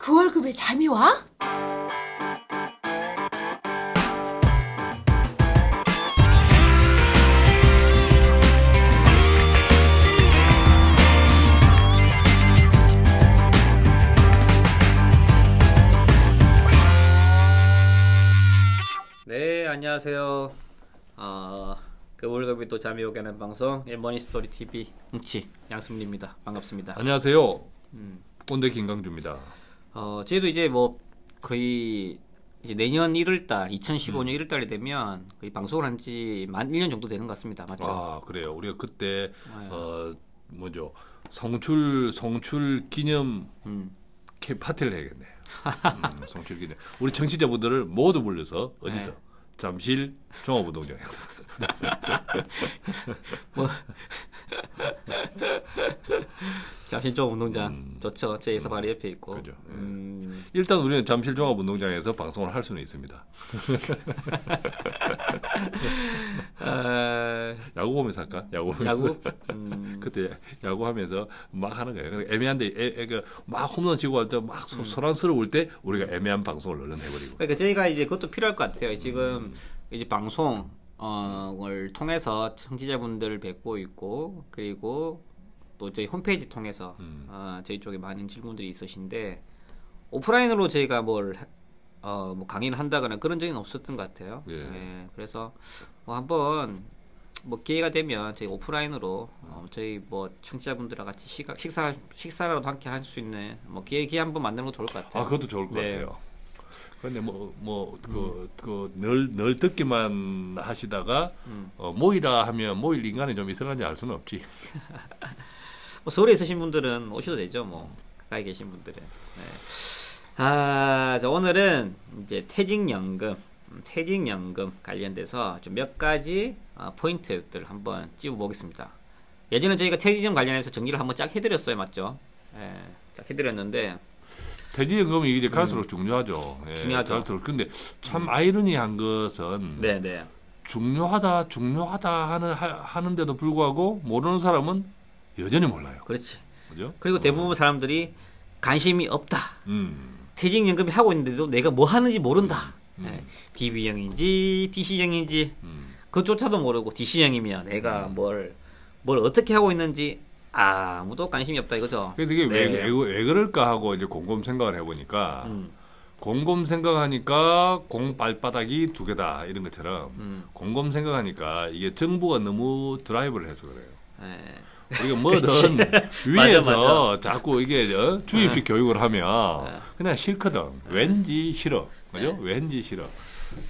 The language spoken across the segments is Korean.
그 월급에 잠이 와? 네, 안녕하세요. 그 월급이 또 잠이 오게 하는 방송 머니스토리 TV 뭉치 양승민입니다. 반갑습니다. 안녕하세요. 꼰대 김강주입니다. 저희도 이제 뭐 거의 이제 내년 1월달 2015년 1월달이 되면 거의 방송을 한 지 만 1년 정도 되는 것 같습니다. 맞죠? 아, 그래요. 우리가 그때 뭐죠? 성출 기념 파티를 해야겠네. 성출 기념. 우리 청취자분들을 모두 불러서 어디서? 네. 잠실 종합운동장에서. 뭐 잠실 종합운동장 좋죠. 제 회사 바로 옆에 있고. 그죠. 일단 우리는 잠실 종합운동장에서 방송을 할 수는 있습니다. 야구 보면서 할까? 야구 보면서. 그때 야구하면서 막 하는 거예요. 애매한데 막 홈런 치고 할 때 막 소란스러울 때 우리가 애매한 방송을 얼른 해버리고. 그러니까 저희가 이제 그것도 필요할 것 같아요. 지금 이제 방송을 통해서 청취자분들을 뵙고 있고, 그리고 또 저희 홈페이지 통해서 저희 쪽에 많은 질문들이 있으신데, 오프라인으로 저희가 뭐 강의를 한다거나 그런 적은 없었던 것 같아요. 예. 예, 그래서 한번 뭐 기회가 되면 저희 오프라인으로 저희 뭐 청취자분들과 같이 식사라도 함께 할 수 있는 뭐 기회 한번 만드는 것도 좋을 것 같아요. 아, 그것도 좋을 것 네. 같아요. 그런데 늘 듣기만 하시다가 모이라 하면 모일 인간이 좀 있을런지 알 수는 없지. 뭐 서울에 있으신 분들은 오셔도 되죠. 뭐 가까이 계신 분들은. 네. 자, 오늘은 이제 퇴직연금 관련돼서 좀 몇 가지 포인트들 한번 찝어보겠습니다. 예전에 저희가 퇴직금 관련해서 정리를 한번 쫙 해드렸어요, 맞죠? 예, 쫙 해드렸는데. 퇴직연금이 이제 갈수록 중요하죠. 예, 중요하죠. 갈수록. 근데 참 아이러니한 것은 네. 중요하다 하는데도 불구하고 모르는 사람은 여전히 몰라요. 그렇지. 그죠? 그리고 대부분 사람들이 관심이 없다. 음. 퇴직연금이 하고 있는데도 내가 뭐 하는지 모른다. DB형인지 DC형인지 그것조차도 모르고 DC형이면 내가 뭘 어떻게 하고 있는지 아무도 관심이 없다 이거죠. 그래서 이게 네. 왜 그럴까 하고 이제 곰곰 생각을 해보니까 곰곰 생각하니까 공 발바닥이 두 개다 이런 것처럼 곰곰 생각하니까 이게 정부가 너무 드라이브를 해서 그래요. 네. 우리가 뭐든 위에서 맞아. 자꾸 이게 주입식 교육을 하면 그냥 싫거든. 왠지 싫어. 그죠? 왠지 싫어.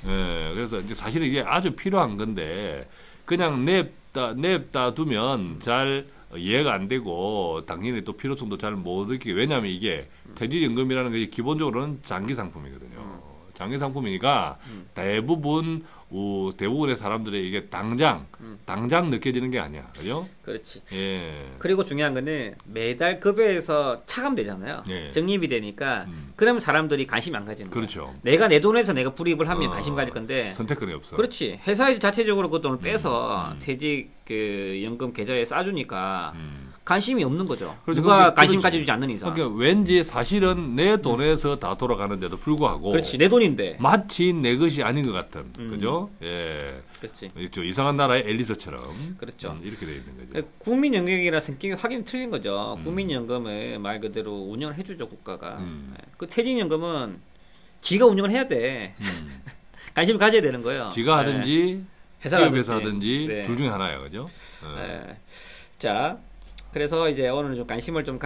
예, 그래서 이제 사실은 이게 아주 필요한 건데 그냥 냅다 두면 잘 이해가 안 되고 당연히 또 필요성도 잘 못 느끼게. 왜냐하면 이게 퇴직연금이라는 게 기본적으로는 장기 상품이거든요. 장기 상품이니까 대부분의 사람들의 이게 당장 느껴지는 게 아니야. 그죠? 그렇지. 예. 그리고 중요한 거는 매달 급여에서 차감되잖아요. 예. 적립이 되니까 그러면 사람들이 관심이 안 가지는 거야. 그렇죠. 내가 내 돈에서 내가 불입을 하면 관심 가질 건데 선택권이 없어. 그렇지. 회사에서 자체적으로 그 돈을 빼서 퇴직 연금 계좌에 싸주니까 관심이 없는 거죠. 그렇죠. 누가 관심 그렇지. 가져주지 않는 이상. 그러니까 왠지 사실은 내 돈에서 다 돌아가는데도 불구하고 그렇지. 내 돈인데. 마치 내 것이 아닌 것 같은. 그죠? 예. 그렇지. 이상한 나라의 앨리스처럼. 그렇죠. 이렇게 돼 있는 거죠. 국민연금이라 성격이 확연히 틀린 거죠. 국민연금을 말 그대로 운영을 해주죠, 국가가. 그 퇴직연금은 지가 운영을 해야 돼. 관심을 가져야 되는 거예요. 지가 하든지 기업에서 하든지 네. 둘 중에 하나예요. 그죠? 네. 자, 그래서 이제 오늘 좀 관심을 좀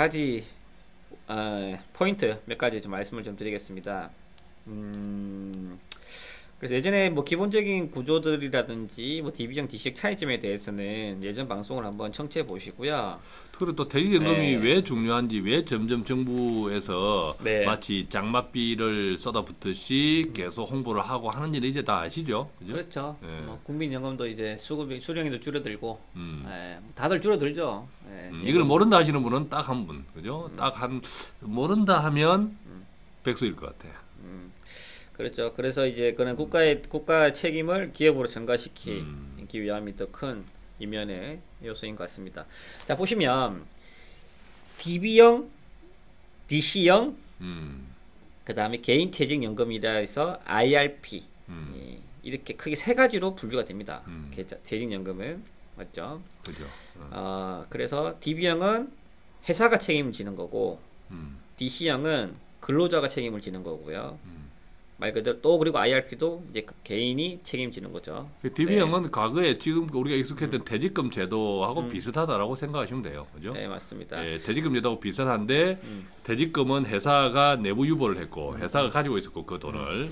포인트 몇 가지 좀 말씀을 좀 드리겠습니다. 그래서 예전에 뭐 기본적인 구조들이라든지 뭐 DB형, DC형 차이점에 대해서는 예전 방송을 한번 청취해 보시고요. 그리고 또 퇴직연금이 네. 왜 중요한지, 왜 점점 정부에서 네. 마치 장맛비를 쏟아붓듯이 계속 홍보를 하고 하는지는 이제 다 아시죠? 그죠? 그렇죠. 네. 뭐 국민연금도 이제 수령액도 줄어들고, 다들 줄어들죠. 이걸 모른다 하시는 분은 딱 한 분, 그죠? 모른다 하면 백수일 것 같아요. 그렇죠. 그래서 이제 그런 국가 책임을 기업으로 전가시키기 위함이 더 큰 이면의 요소인 것 같습니다. 자, 보시면 DB형, DC형, 그 다음에 개인 퇴직연금이라 해서 IRP 이렇게 크게 세 가지로 분류가 됩니다. 퇴직연금은 맞죠? 그죠. 그래서 DB형은 회사가 책임을 지는 거고 DC형은 근로자가 책임을 지는 거고요. 말 그대로 또 그리고 IRP도 이제 그 개인이 책임지는 거죠. DB형은 네. 과거에 지금 우리가 익숙했던 퇴직금 제도하고 비슷하다라고 생각하시면 돼요. 그죠? 네, 맞습니다. 예, 퇴직금 제도하고 비슷한데 퇴직금은 회사가 내부 유보를 했고 회사가 가지고 있었고 그 돈을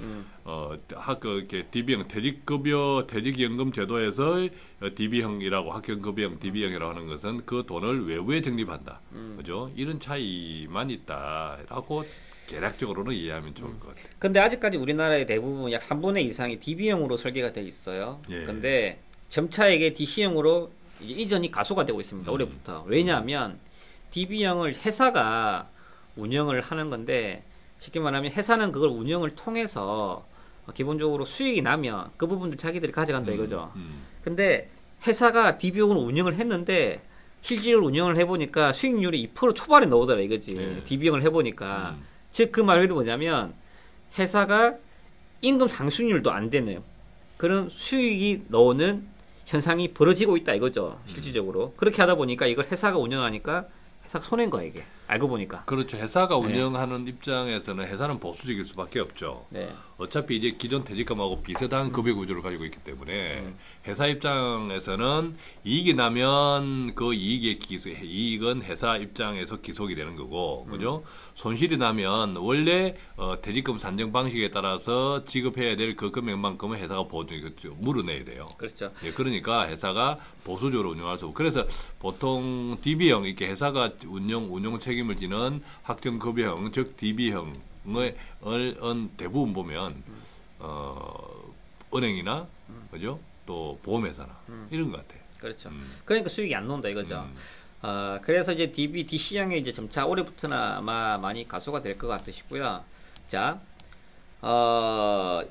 이렇게 DB형 퇴직급여 퇴직연금 제도에서 DB형이라고 학경급여형 DB형이라고 하는 것은 그 돈을 외부에 적립한다. 그죠? 이런 차이만 있다라고 대략적으로는 이해하면 좋을 것 같아요. 근데 아직까지 우리나라의 대부분 약 3분의 2 이상이 DB형으로 설계가 되어 있어요. 예. 근데 점차 이게 DC형으로 이전이 가속화 되고 있습니다. 올해부터. 왜냐하면 DB형을 회사가 운영을 하는 건데 쉽게 말하면 회사는 그걸 운영을 통해서 기본적으로 수익이 나면 그 부분들 자기들이 가져간다 이거죠. 근데 회사가 DB형을 운영을 했는데 실질로 운영을 해보니까 수익률이 2% 초반에 나오더라 이거지. 예. DB형을 해보니까. 즉 그 말이 뭐냐면 회사가 임금 상승률도 안 되는 그런 수익이 나오는 현상이 벌어지고 있다 이거죠. 실질적으로. 그렇게 하다 보니까 이걸 회사가 운영하니까 회사가 손해인 거야 이게. 알고 보니까. 그렇죠. 회사가 운영하는 입장에서는 회사는 보수적일 수밖에 없죠. 네. 어차피 이제 기존 퇴직금하고 비슷한 급여 구조를 가지고 있기 때문에 회사 입장에서는 이익이 나면 그 이익은 회사 입장에서 기속이 되는 거고, 그죠? 손실이 나면 원래 퇴직금 산정 방식에 따라서 지급해야 될 그 금액만큼은 회사가 물어내야 돼요. 그렇죠. 예, 그러니까 회사가 보수적으로 운영할 수 없고, 그래서 보통 DB형 이렇게 회사가 운영 책임을 지는 학정급여형, 즉 DB형 대부분 보면 은행이나 그죠? 또 보험회사나 이런 것 같아요. 그렇죠. 그러니까 수익이 안 나온다 이거죠. 그래서 이제 DC형이 이제 점차 올해부터는 아마 많이 가소가 될 것 같으시고요. 자,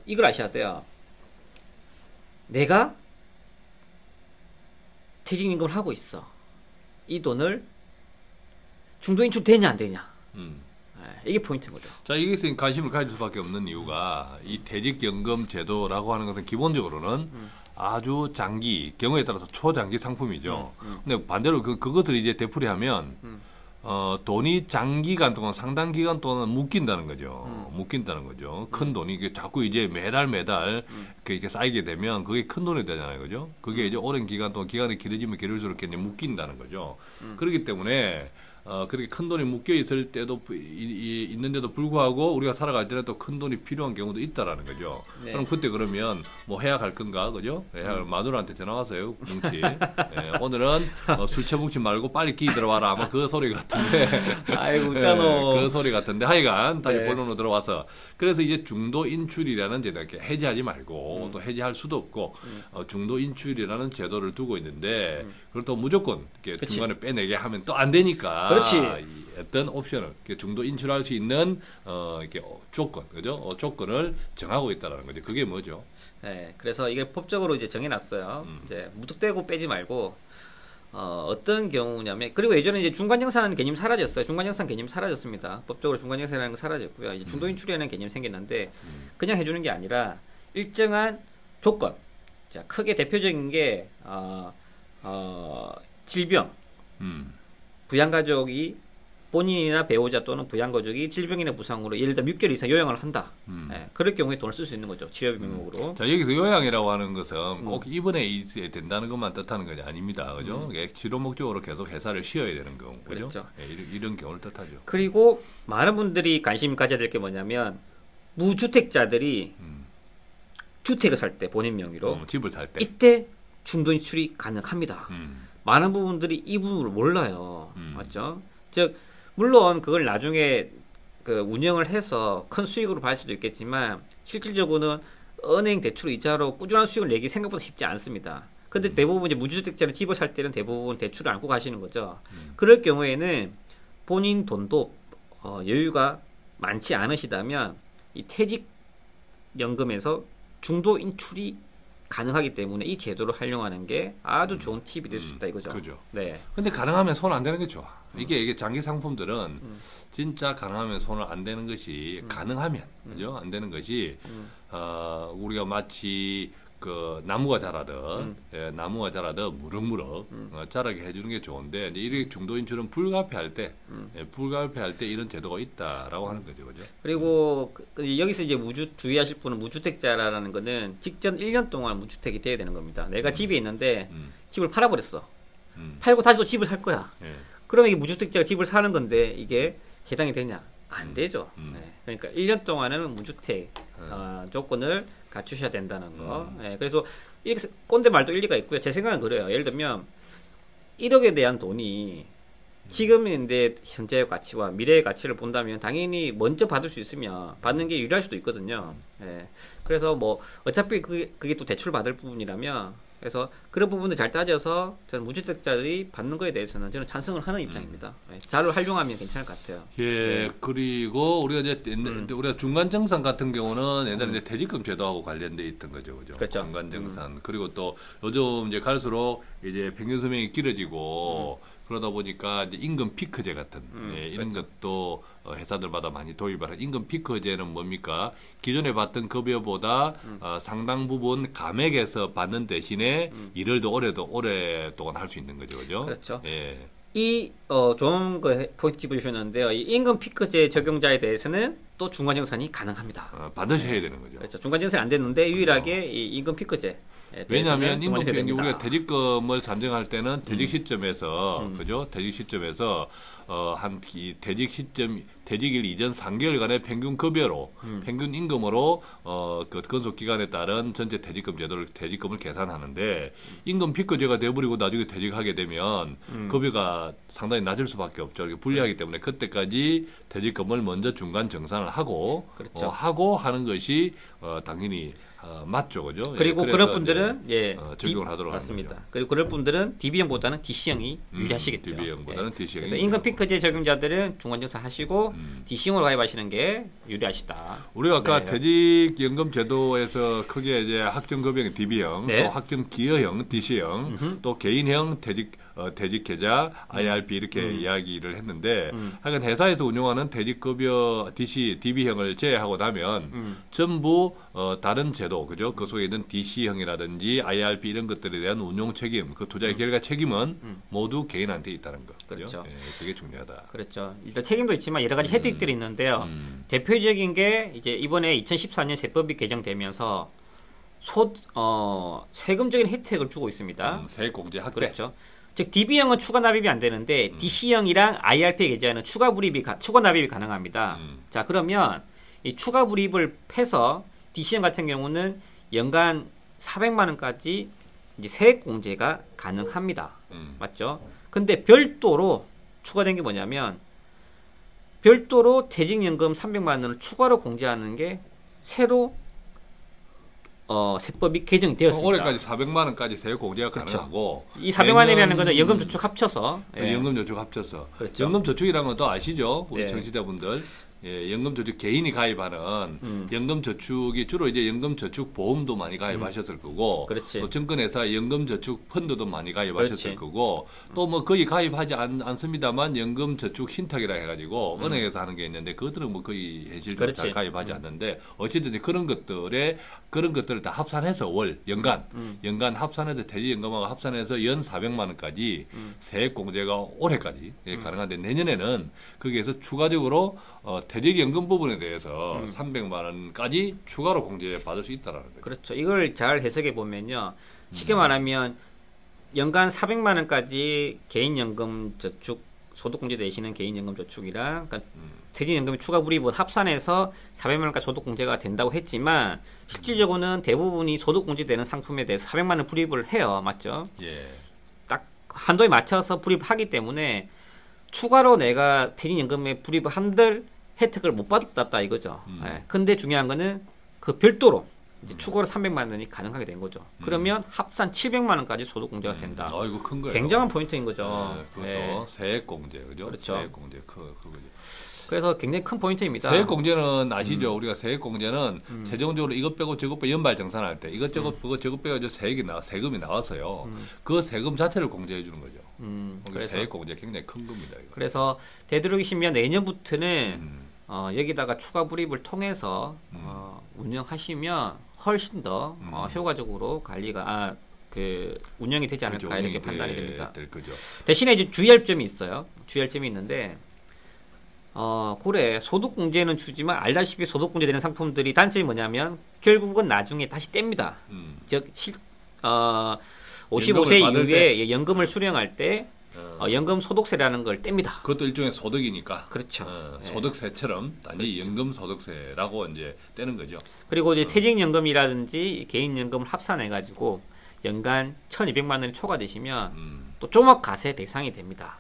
이걸 아셔야 돼요. 내가 퇴직임금을 하고 있어. 이 돈을 중도인출 되냐 안 되냐. 이게 포인트인 거죠. 자, 여기서 관심을 가질 수밖에 없는 이유가 이 퇴직연금 제도라고 하는 것은 기본적으로는 아주 장기, 경우에 따라서 초장기 상품이죠. 근데 반대로 그것을 이제 되풀이하면 돈이 장기간 동안 상당 기간 동안 묶인다는 거죠. 묶인다는 거죠. 큰 돈이 자꾸 이제 매달 이렇게 쌓이게 되면 그게 큰 돈이 되잖아요. 그죠? 그게 이제 오랜 기간 동안 기간이 길어지면 길어질수록 이제 묶인다는 거죠. 그렇기 때문에 그렇게 큰 돈이 묶여 있을 때도 있는데도 불구하고 우리가 살아갈 때는 또 큰 돈이 필요한 경우도 있다라는 거죠. 네. 그럼 그때 그러면 뭐 해야 할 건가, 그죠? 마누라한테 전화 왔어요, 뭉치. 예, 오늘은 술채 뭉치 말고 빨리 끼 들어와라. 아마 그 소리 같은데. 아이고 웃잖아. 그 소리 같은데 하여간 다시 네. 본론으로 들어와서 그래서 이제 중도 인출이라는 제도, 이렇게 해지하지 말고 또 해지할 수도 없고 중도 인출이라는 제도를 두고 있는데 그걸 또 무조건 이렇게 그치. 중간에 빼내게 하면 또 안 되니까. 그렇지. 어떤 옵션을 중도 인출할 수 있는 이렇게 조건, 그죠? 조건을 정하고 있다라는 거죠. 그게 뭐죠? 네, 그래서 이게 법적으로 이제 정해놨어요. 이제 무턱대고 빼지 말고 어떤 경우냐면 그리고 예전에 이제 중간정산 개념 사라졌어요. 중간정산 개념 사라졌습니다. 법적으로 중간정산이라는 거 사라졌고요. 이제 중도인출이라는 개념 생겼는데 그냥 해주는 게 아니라 일정한 조건. 자, 크게 대표적인 게 질병. 부양가족이 본인이나 배우자 또는 부양가족이 질병이나 부상으로 예를 들어 6개월 이상 요양을 한다. 예, 그럴 경우에 돈을 쓸 수 있는 거죠. 치료비 명목으로. 자, 여기서 요양이라고 하는 것은 꼭 입원해 있어야 된다는 것만 뜻하는 것이 아닙니다. 그죠? 치료 목적으로 계속 회사를 쉬어야 되는 경우. 그죠? 그렇죠. 예, 이런 경우를 뜻하죠. 그리고 많은 분들이 관심 가져야 될 게 뭐냐면 무주택자들이 주택을 살 때 본인 명의로 집을 살 때. 이때 중도인출이 가능합니다. 음. 많은 부분들이 이 부분을 몰라요. 맞죠? 즉 물론 그걸 나중에 그 운영을 해서 큰 수익으로 받을 수도 있겠지만 실질적으로는 은행 대출 이자로 꾸준한 수익을 내기 생각보다 쉽지 않습니다. 근데 대부분 이제 무주택자를 집을 살 때는 대부분 대출을 안고 가시는 거죠. 그럴 경우에는 본인 돈도 여유가 많지 않으시다면 이 퇴직연금에서 중도 인출이 가능하기 때문에 이 제도를 활용하는 게 아주 좋은 팁이 될 수 있다 이거죠. 그죠. 네. 근데 가능하면 손 안 대는 게 좋아. 이게 장기 상품들은 진짜 가능하면 손을 안 대는 것이 가능하면 그죠? 안 되는 것이 우리가 마치 그 나무가 자라든 나무가 자라든 무럭무럭 자라게 해주는 게 좋은데 이제 이렇게 중도인처럼 불가피할 때 불가피할 때 이런 제도가 있다라고 하는 거죠, 그죠? 그리고 여기서 이제 주의하실 분은 무주택자라는 거는 직전 1년 동안 무주택이 돼야 되는 겁니다. 내가 집에 있는데 집을 팔아버렸어. 팔고 다시 또 집을 살 거야. 그러면 이게 무주택자가 집을 사는 건데 이게 해당이 되냐? 안 되죠. 그러니까 1년 동안은 무주택 조건을 갖추셔야 된다는 거. 그래서 이렇게 꼰대 말도 일리가 있고요. 제 생각은 그래요. 예를 들면 1억에 대한 돈이 지금의 현재의 가치와 미래의 가치를 본다면 당연히 먼저 받을 수 있으면 받는 게 유리할 수도 있거든요. 그래서 뭐 어차피 그게 또 대출 받을 부분이라면 그래서 그런 부분을 잘 따져서 저는 무주택자들이 받는 거에 대해서는 저는 찬성을 하는 입장입니다. 잘 활용하면 괜찮을 것 같아요. 예, 그리고 우리가 이제 우리가 중간정산 같은 경우는 옛날에 이제 퇴직금 제도하고 관련돼 있던 거죠, 그죠? 그렇죠. 중간정산 그리고 또 요즘 이제 갈수록 이제 평균 수명이 길어지고 그러다 보니까 이제 임금 피크제 같은 이런 그렇죠. 것도 회사들마다 많이 도입을 하는 임금 피크제는 뭡니까? 기존에 받던 급여보다 상당 부분 감액해서 받는 대신에 일을 더 오랫동안 할 수 있는 거죠, 그죠? 그렇죠. 예. 좋은 거 포인트 짚어주셨는데요. 이 임금 피크제 적용자에 대해서는 또 중간정산이 가능합니다. 반드시 해야 되는 거죠. 그렇죠. 중간정산이 안 됐는데 유일하게 이 임금 피크제. 왜냐하면 임금평이 우리가 퇴직금을 산정할 때는 퇴직 시점에서 그죠? 퇴직 시점에서 한 퇴직일 이전 3개월간의 평균 급여로 평균 임금으로 그 근속 기간에 따른 전체 퇴직금을 계산하는데 임금 피크제가 돼버리고 나중에 퇴직하게 되면 급여가 상당히 낮을 수밖에 없죠. 불리하기 때문에 그때까지 퇴직금을 먼저 중간 정산을 하고 그렇죠. 하고 하는 것이 당연히 맞죠, 그죠? 그리고 그런 분들은 적용을 하도록 맞습니다. 그리고 그런 분들은 DB형보다는 DC형이 유리하시겠죠. DB형보다는 DC형이. 그래서 임금 피크제 적용자들은 중간정산 하시고 DC형으로 가입하시는 게 유리하시다. 우리가 아까 퇴직연금 제도에서 크게 이제 확정급여형 DB형, 또 확정기여형 DC형, 또 개인형 퇴직계좌 IRP 이렇게 이야기를 했는데 하여간 회사에서 운영하는 퇴직급여 DB형을 제외하고 나면 전부 다른 제도, 그죠? 그 속에 있는 DC형이라든지 IRP 이런 것들에 대한 운용 책임, 그 투자의 결과 책임은 모두 개인한테 있다는 거. 그렇죠. 예, 그게 중요하다. 그렇죠. 일단 책임도 있지만 여러 가지 혜택들이 있는데요. 대표적인 게 이제 이번에 2014년 세법이 개정되면서 세금적인 혜택을 주고 있습니다. 세액공제 확대. 그렇죠. 즉 DB형은 추가 납입이 안 되는데 DC형이랑 IRP 계좌는 추가 납입이 가능합니다. 자, 그러면 이 추가 불입을 해서 DC형 같은 경우는 연간 400만 원까지 이제 세액 공제가 가능합니다. 맞죠? 근데 별도로 추가된 게 뭐냐면 별도로 퇴직연금 300만 원을 추가로 공제하는 게 새로 세법이 개정이 되었습니다. 올해까지 400만 원까지 세액 공제가 가능하고 이 400만 원이라는 거는 연금저축 합쳐서 연금저축 합쳐서 그렇죠. 연금저축이라는 건 또 아시죠? 우리 네. 청취자분들 연금저축 개인이 가입하는 연금저축이 주로 이제 연금저축 보험도 많이 가입하셨을 거고 그렇지. 또 증권회사 연금저축 펀드도 많이 가입하셨을 그렇지. 거고 또 뭐 거의 가입하지 않습니다만 연금저축 신탁이라 해가지고 은행에서 하는 게 있는데 그것들은 뭐 거의 현실적으로 잘 가입하지 않는데 어쨌든 그런 것들을 다 합산해서 연간 합산해서 퇴직연금하고 합산해서 연 400만 원까지 세액 공제가 올해까지 가능한데 내년에는 거기에서 추가적으로 퇴직연금 부분에 대해서 300만 원까지 추가로 공제받을 수 있다라는 거죠. 그렇죠. 이걸 잘 해석해 보면요. 쉽게 말하면 연간 400만 원까지 개인연금 저축 소득공제 되시는 개인연금 저축이랑 그러니까 퇴직연금의 추가 불입을 합산해서 400만 원까지 소득공제가 된다고 했지만 실질적으로는 대부분이 소득공제되는 상품에 대해서 400만 원 불입을 해요. 맞죠? 예. 딱 한도에 맞춰서 불입하기 때문에 추가로 내가 퇴직연금에 불입을 한들 혜택을 못 받았다 이거죠. 근데 중요한 거는 그 별도로 이제 추가로 300만 원이 가능하게 된 거죠. 그러면 합산 700만 원까지 소득 공제가 된다. 이거 큰 거예요. 굉장한 포인트인 거죠. 그것도 세액 공제, 그죠? 그렇죠. 세액 공제 그거죠. 그래서 굉장히 큰 포인트입니다. 세액 공제는 아시죠? 우리가 세액 공제는 최종적으로 이것 빼고 저것 빼고 연발 정산할 때 이것 저것 빼고 저것 빼고 세금이 나왔어요. 그 세금 자체를 공제해 주는 거죠. 그래서 세액공제 굉장히 큰 겁니다. 이거. 그래서 되도록이시면 내년부터는 여기다가 추가 불입을 통해서 운영하시면 훨씬 더 효과적으로 관리가 그 운영이 되지 않을까 그렇죠. 이렇게 판단이 됩니다. 될 거죠. 대신에 이제 주의할 점이 있어요. 주의할 점이 있는데 그래 소득공제는 주지만 알다시피 소득공제되는 상품들이 단점이 뭐냐면 결국은 나중에 다시 뗍니다. 즉 55세 이후에 연금을 수령할 때 연금 소득세라는 걸 뗍니다. 그것도 일종의 소득이니까. 그렇죠. 소득세처럼 단지 그렇죠. 연금 소득세라고 이제 떼는 거죠. 그리고 이제 퇴직연금이라든지 개인연금을 합산해가지고 연간 1,200만 원이 초과되시면 또 종합과세 대상이 됩니다.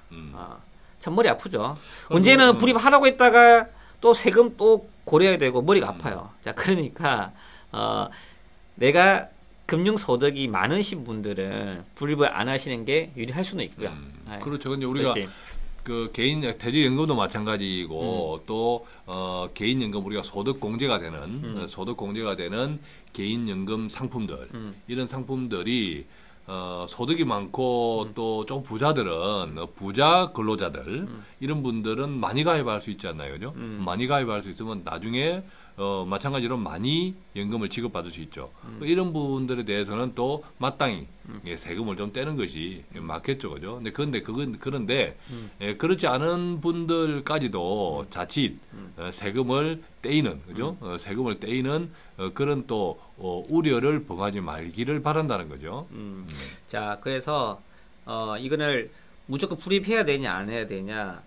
참 머리 아프죠. 문제는 불입하라고 했다가 또 세금 또 고려해야 되고 머리가 아파요. 자, 그러니까 내가 금융소득이 많으신 분들은 불입을 안 하시는 게 유리할 수는 있고요. 그렇죠. 근데 우리가 그렇지. 그 개인 퇴직연금도 마찬가지고 또 개인연금 우리가 소득공제가 되는 개인연금 상품들 이런 상품들이 소득이 많고 또 좀 부자들은 부자 근로자들 이런 분들은 많이 가입할 수 있지 않나요, 그죠? 많이 가입할 수 있으면 나중에 마찬가지로 많이 연금을 지급받을 수 있죠. 이런 분들에 대해서는 또 마땅히 세금을 좀 떼는 것이 맞겠죠, 그죠? 근데 그런데 그렇지 않은 분들까지도 자칫 세금을 떼이는, 그죠? 세금을 떼이는 그런 또 우려를 범하지 말기를 바란다는 거죠. 자, 그래서 이거를 무조건 불입해야 되냐 안 해야 되냐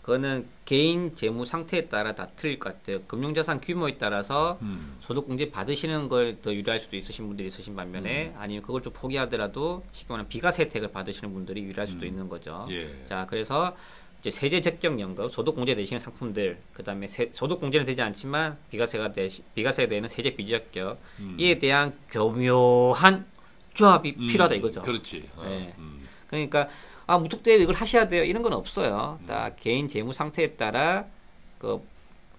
그거는 개인 재무 상태에 따라 다 틀릴 것 같아요. 금융자산 규모에 따라서 소득공제 받으시는 걸 더 유리할 수도 있으신 분들이 있으신 반면에 아니면 그걸 좀 포기하더라도 쉽게 말하면 비과세 혜택을 받으시는 분들이 유리할 수도 있는 거죠. 예. 자, 그래서 이제 세제 적격연금, 소득공제 되시는 상품들, 그 다음에 소득공제는 되지 않지만 비과세가 되는 세제 비적격 이에 대한 교묘한 조합이 필요하다 이거죠. 그렇지. 네. 그러니까 무턱대고 이걸 하셔야 돼요. 이런 건 없어요. 다 개인 재무 상태에 따라 그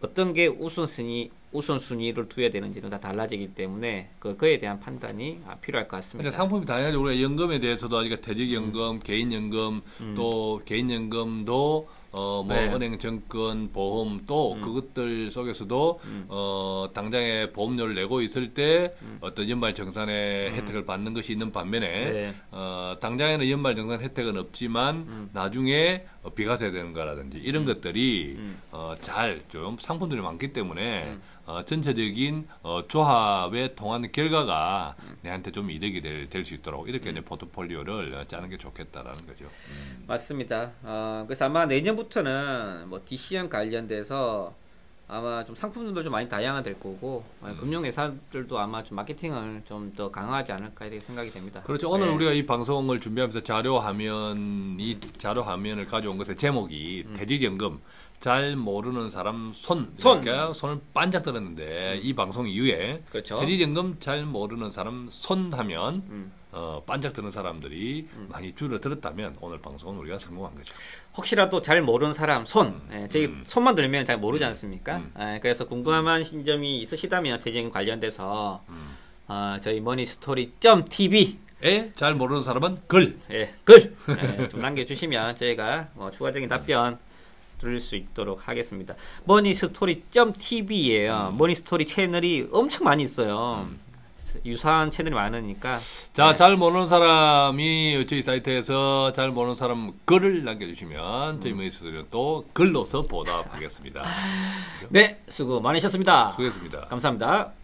어떤 게 우선순위를 두어야 되는지는 다 달라지기 때문에 그거에 대한 판단이 필요할 것 같습니다. 상품이 다양하죠. 우리가 연금에 대해서도 아직 퇴직연금, 개인연금, 또 개인연금도 네. 은행, 증권, 보험 또 그것들 속에서도 당장에 보험료를 내고 있을 때 어떤 연말정산의 혜택을 받는 것이 있는 반면에 네. 당장에는 연말정산 혜택은 없지만 나중에 비과세 되는 거라든지 이런 것들이 잘 좀 상품들이 많기 때문에 전체적인 조합에 통한 결과가 내한테 좀 이득이 될 수 있도록 이렇게 이제 포트폴리오를 짜는 게 좋겠다라는 거죠. 맞습니다. 그래서 아마 내년부터는 뭐 DCM 관련돼서 아마 좀 상품들도 좀 많이 다양화될 거고 금융회사들도 아마 좀 마케팅을 좀 더 강화하지 않을까 이렇게 생각이 됩니다. 그렇죠. 오늘 우리가 이 방송을 준비하면서 자료화면을 가져온 것의 제목이 퇴직연금 잘 모르는 사람 그러니까 손을 반짝 들었는데 이 방송 이후에 그렇죠. 퇴직연금 잘 모르는 사람 손 하면 반짝 드는 사람들이 많이 줄어들었다면 오늘 방송은 우리가 성공한 거죠. 혹시라도 잘 모르는 사람 저희 손만 들면 잘 모르지 않습니까? 그래서 궁금한 점이 있으시다면 퇴직연금 관련돼서 저희 머니스토리.tv 잘 모르는 사람은 글 좀 남겨주시면 저희가 추가적인 답변 들을 수 있도록 하겠습니다. 머니스토리.tv예요. 머니스토리 채널이 엄청 많이 있어요. 유사한 채널이 많으니까. 자, 잘 모르는 사람이 저희 사이트에서 잘 모르는 사람 글을 남겨주시면 저희 머니스토리는 또 글로서 보답하겠습니다. 네, 수고 많으셨습니다. 수고했습니다. 감사합니다.